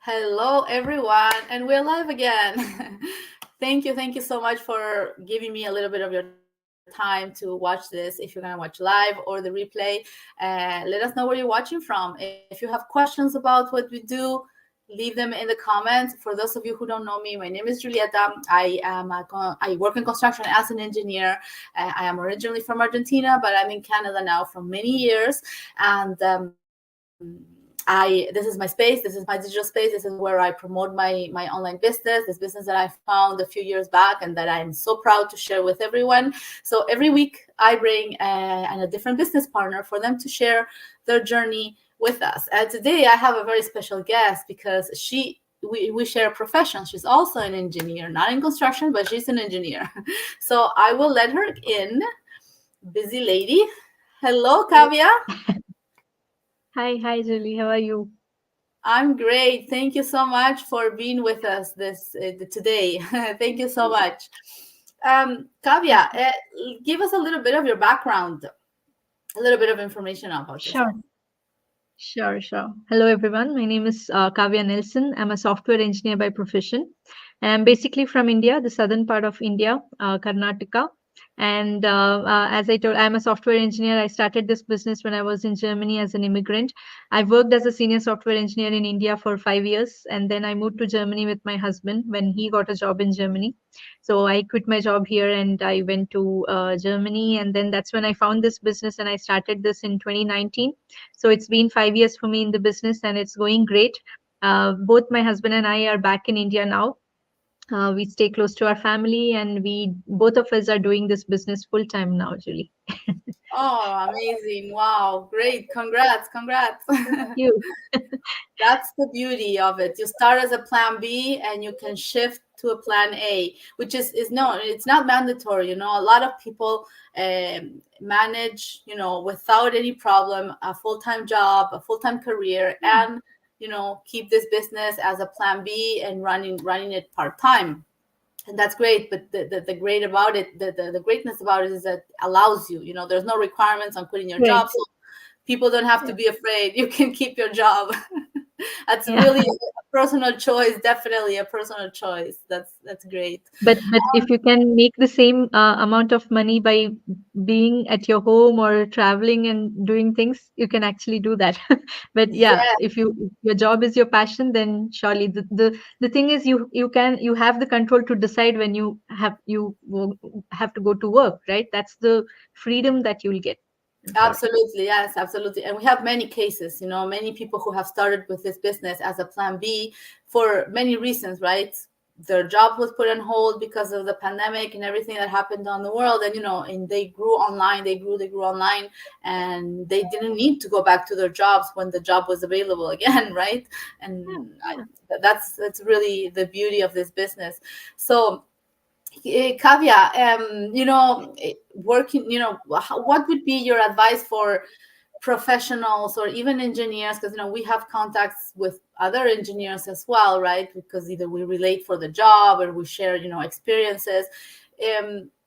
Hello, everyone, and we're live again. Thank you so much for giving me a little bit of your time to watch this. If you're gonna watch live or the replay, let us know where you're watching from. If you have questions about what we do, leave them in the comments. For those of you who don't know me, my name is Julieta. I work in construction as an engineer. I am originally from Argentina, but I'm in Canada now for many years, and this is my space. This is my digital space. This is where I promote my online business. This business that I found a few years back, and that I'm so proud to share with everyone. So every week I bring a different business partner for them to share their journey with us. And today I have a very special guest because we share a profession. She's also an engineer, not in construction, but she's an engineer. So I will let her in. Busy lady. Hello, Kavya. Hi, Julie. How are you? I'm great. Thank you so much for being with us this today. Thank you so much. Kavya, give us a little bit of your background, a little bit of information about Sure, yourself. sure. Hello, everyone. My name is Kavya Nelson. I'm a software engineer by profession. And I'm basically from India, the southern part of India, Karnataka. And as I told, I'm a software engineer. I started this business when I was in Germany as an immigrant. I worked as a senior software engineer in India for 5 years. And then I moved to Germany with my husband when he got a job in Germany. So I quit my job here and I went to Germany. And then that's when I found this business and I started this in 2019. So it's been 5 years for me in the business and it's going great. Both my husband and I are back in India now. We stay close to our family and we both of us are doing this business full time now, Julie. Oh, amazing. Wow, great. Congrats. Thank you. That's the beauty of it. You start as a plan B and you can shift to a plan A, which is no, it's not mandatory. A lot of people manage, without any problem, a full-time job, a full-time career, and keep this business as a plan B and running it part-time. And that's great, but the great about it, the greatness about it is that it allows you, there's no requirements on quitting your Right. job, so people don't have to Yeah. be afraid. You can keep your job. That's Yeah. really a personal choice, definitely a personal choice. That's great. But if you can make the same amount of money by being at your home or traveling and doing things, you can actually do that. But yeah, Yeah, if your job is your passion, then surely the thing is you have the control to decide when have to go to work, right? That's the freedom that you'll get, I'm sure. absolutely. Yes, absolutely. And we have many cases, many people who have started with this business as a plan B for many reasons, right? Their job was put on hold because of the pandemic and everything that happened on the world. And they grew online, they grew online, and they didn't need to go back to their jobs when the job was available again, right? Yeah, And yeah. that's really the beauty of this business. So, Kavya, working, what would be your advice for professionals or even engineers? Because, we have contacts with other engineers as well, right? Because either we relate for the job or we share, experiences.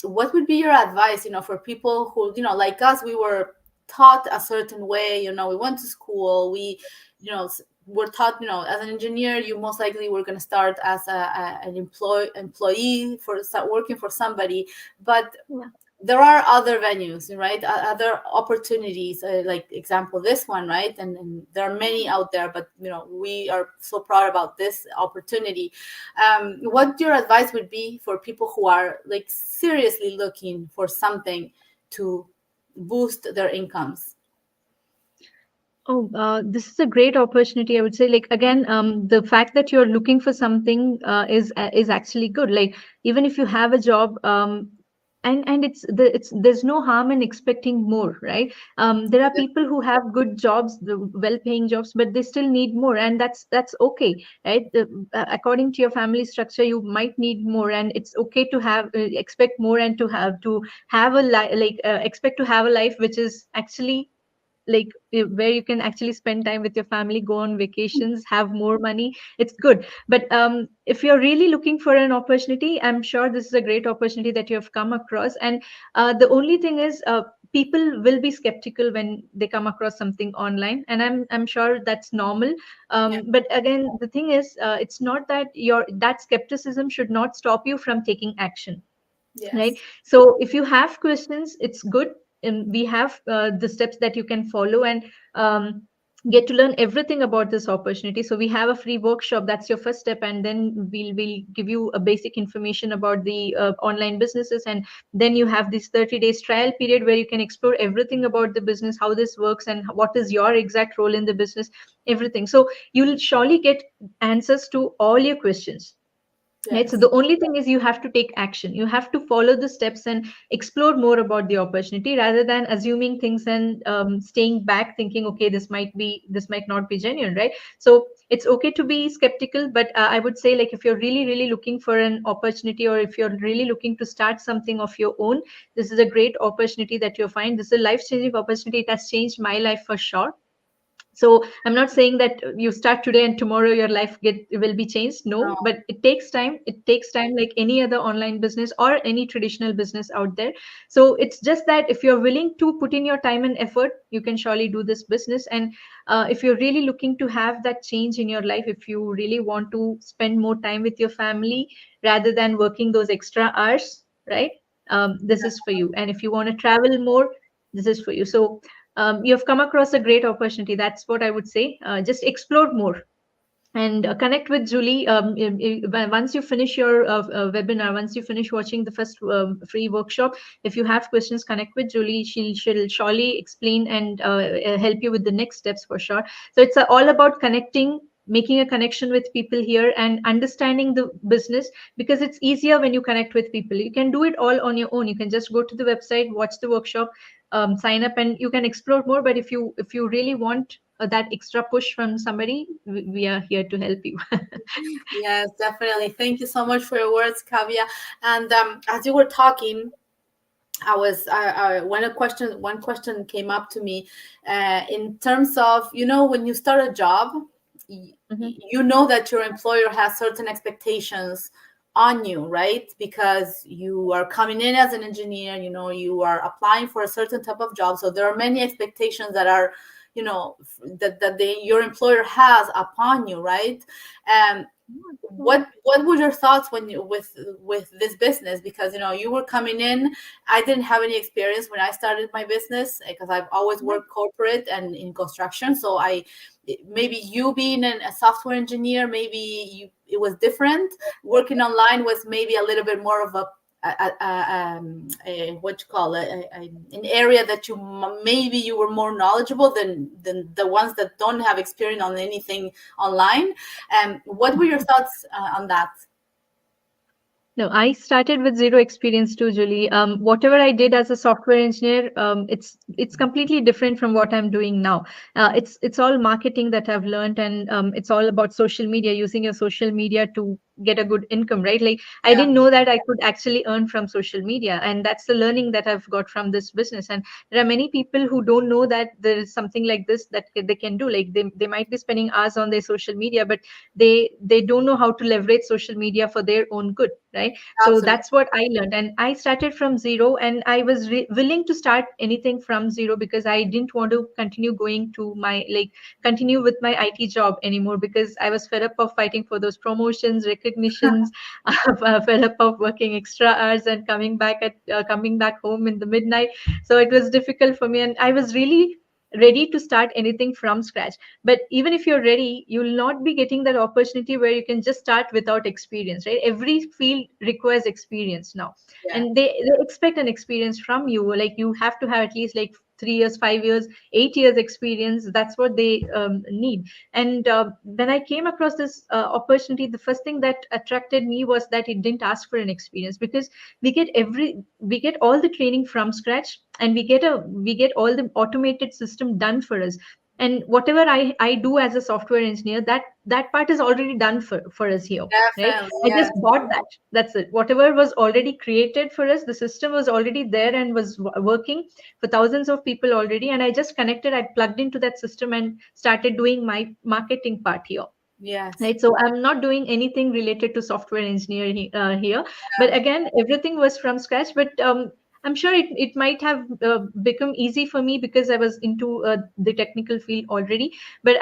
What would be your advice, for people who, like us, we were taught a certain way, we went to school, you know, we're taught, as an engineer, you most likely were going to start as an employee for start working for somebody, but Yeah. there are other venues, right? Other opportunities, like example this one, right? And there are many out there, but we are so proud about this opportunity. What your advice would be for people who are like seriously looking for something to boost their incomes? Oh, this is a great opportunity. I would say, like again, the fact that you're looking for something is actually good. Like even if you have a job, and it's there's no harm in expecting more, right? There are people who have good jobs, the well-paying jobs, but they still need more, and that's okay, right? According to your family structure, you might need more, and it's okay to have expect more and to have a expect to have a life which is actually like where you can actually spend time with your family, go on vacations, have more money. It's good. But if you're really looking for an opportunity, I'm sure this is a great opportunity that you have come across. And the only thing is, people will be skeptical when they come across something online, and I'm sure that's normal. Yeah. But again, the thing is, it's not that your that skepticism should not stop you from taking action, right? Yes. So if you have questions, it's good, and we have the steps that you can follow, and get to learn everything about this opportunity. So we have a free workshop, that's your first step, and then we'll give you a basic information about the online businesses, and then you have this 30 days trial period where you can explore everything about the business, how this works, and what is your exact role in the business, everything. So you'll surely get answers to all your questions. Right. So Yes. the only thing is you have to take action. You have to follow the steps and explore more about the opportunity rather than assuming things and staying back thinking, okay, this might not be genuine, right? So it's okay to be skeptical, but I would say, like, if you're really, really looking for an opportunity, or if you're really looking to start something of your own, this is a great opportunity that you'll find. This is a life-changing opportunity. It has changed my life for sure. So I'm not saying that you start today and tomorrow your life get will be changed, no, No. but it takes time. It takes time, like any other online business or any traditional business out there. So it's just that if you're willing to put in your time and effort, you can surely do this business. And if you're really looking to have that change in your life, if you really want to spend more time with your family rather than working those extra hours, right, this is for you. And if you want to travel more, this is for you. So you've come across a great opportunity. That's what I would say. Just explore more and connect with Julie. Once you finish your webinar, once you finish watching the first free workshop, if you have questions, connect with Julie. She'll surely explain and help you with the next steps for sure. So it's all about connecting, making a connection with people here, and understanding the business, because it's easier when you connect with people. You can do it all on your own. You can just go to the website, watch the workshop, sign up, and you can explore more. But if you really want that extra push from somebody, we are here to help you. Yes, definitely. Thank you so much for your words, Kavya. And as you were talking, when one question came up to me, in terms of, when you start a job, Mhm. you know that your employer has certain expectations on you, right? Because you are coming in as an engineer, you are applying for a certain type of job. So there are many expectations that are, your employer has upon you, right? Um, what were your thoughts when you with this business? Because you were coming in. I didn't have any experience when I started my business, because I've always worked corporate and in construction. So maybe you being a software engineer, maybe it was different. Working online was maybe a little bit more of a what you call an area that maybe you were more knowledgeable than the ones that don't have experience on anything online. What were your thoughts on that? No, I started with zero experience too, Julie. Whatever I did as a software engineer, it's completely different from what I'm doing now. It's all marketing that I've learned, and it's all about social media, using your social media to get a good income, right? Like, I Yeah. didn't know that I could actually earn from social media, and that's the learning that I've got from this business. And there are many people who don't know that there is something like this that they can do. Like, they might be spending hours on their social media, but they don't know how to leverage social media for their own good, right? So Absolutely. that's what I learned, and I started from zero, and I was willing to start anything from zero, because I didn't want to continue with my IT job anymore, because I was fed up of fighting for those promotions, recognitions. Fed up of working extra hours and coming back home in the midnight. So it was difficult for me, and I was really ready to start anything from scratch. But even if you're ready, you'll not be getting that opportunity where you can just start without experience, right? Every field requires experience now, Yeah. and they expect an experience from you. Like, you have to have at least like 3 years, 5 years, 8 years experience. That's what they need. And when I came across this opportunity, the first thing that attracted me was that it didn't ask for an experience, because we get all the training from scratch, and we get all the automated system done for us. And whatever I do as a software engineer, that part is already done for us here, right? Definitely. I Yes. just bought that. That's it. Whatever was already created for us, the system was already there and was working for thousands of people already, and I just connected, I plugged into that system and started doing my marketing part here, Yes. right? So I'm not doing anything related to software engineering here, but again, everything was from scratch. But I'm sure it might have become easy for me because I was into the technical field already. But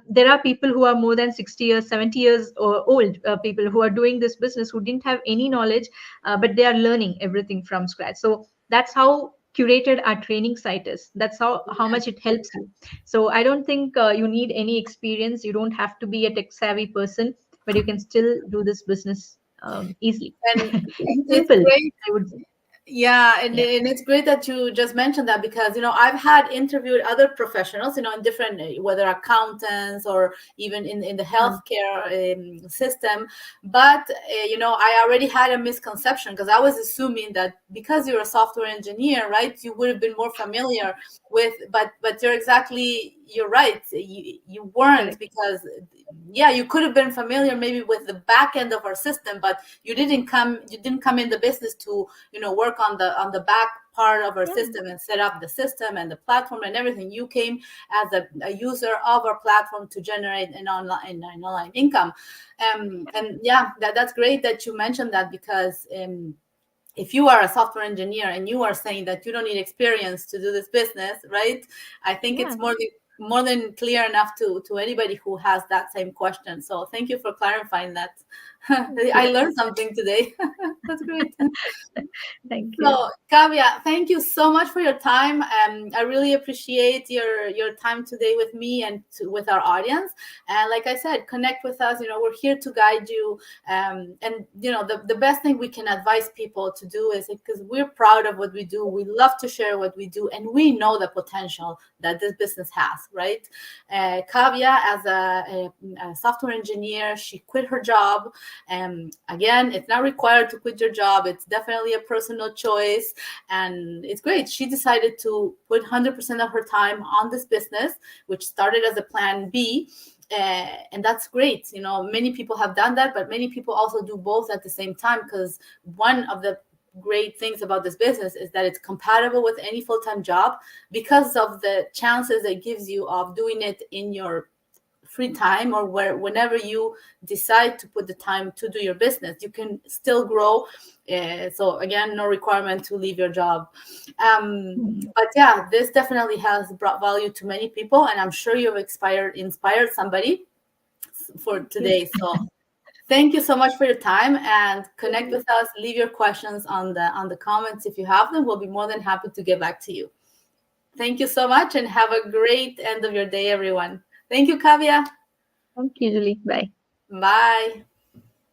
there are people who are more than 60 years, 70 years old, people who are doing this business who didn't have any knowledge, but they are learning everything from scratch. So that's how curated our training site is. That's how much it helps you. So I don't think you need any experience. You don't have to be a tech savvy person, but you can still do this business easily And and it's simple, great. I would say. Yeah, and, Yeah. and it's great that you just mentioned that, because I've had interviewed other professionals, in different, whether accountants or even in the Um, healthcare system. But I already had a misconception, because I was assuming that because you're a software engineer, right, you would have been more familiar with. But you're right. You weren't, Correct. because yeah, you could have been familiar maybe with the back end of our system, but you didn't come in the business to work on the back part of our Yeah. system and set up the system and the platform and everything. You came as a user of our platform to generate an online income. And yeah, that's great that you mentioned that, because if you are a software engineer and you are saying that you don't need experience to do this business, right? I think Yeah. it's more than clear enough to anybody who has that same question. So thank you for clarifying that. Thank I you. learned something today. That's great. Thank you. So, Kavya, thank you so much for your time. I really appreciate your time today with me and with our audience. And like I said, connect with us. We're here to guide you. And the best thing we can advise people to do is, because we're proud of what we do, we love to share what we do, and we know the potential that this business has. Right? Kavya, as a software engineer, she quit her job. Again, it's not required to quit your job. It's definitely a personal choice. And it's great. She decided to put 100% of her time on this business, which started as a plan B. And that's great. Many people have done that, but many people also do both at the same time, because one of the great things about this business is that it's compatible with any full-time job, because of the chances it gives you of doing it in your free time, or whenever you decide to put the time to do your business, you can still grow. So again, no requirement to leave your job. Mhm. But yeah, this definitely has brought value to many people, and I'm sure you've inspired somebody for Thank you. today. So thank you so much for your time, and connect Yeah. with us. Leave your questions on the comments if you have them. We'll be more than happy to get back to you. Thank you so much, and have a great end of your day, everyone. Thank you, Kavya. Thank you, Julie. Bye. Bye.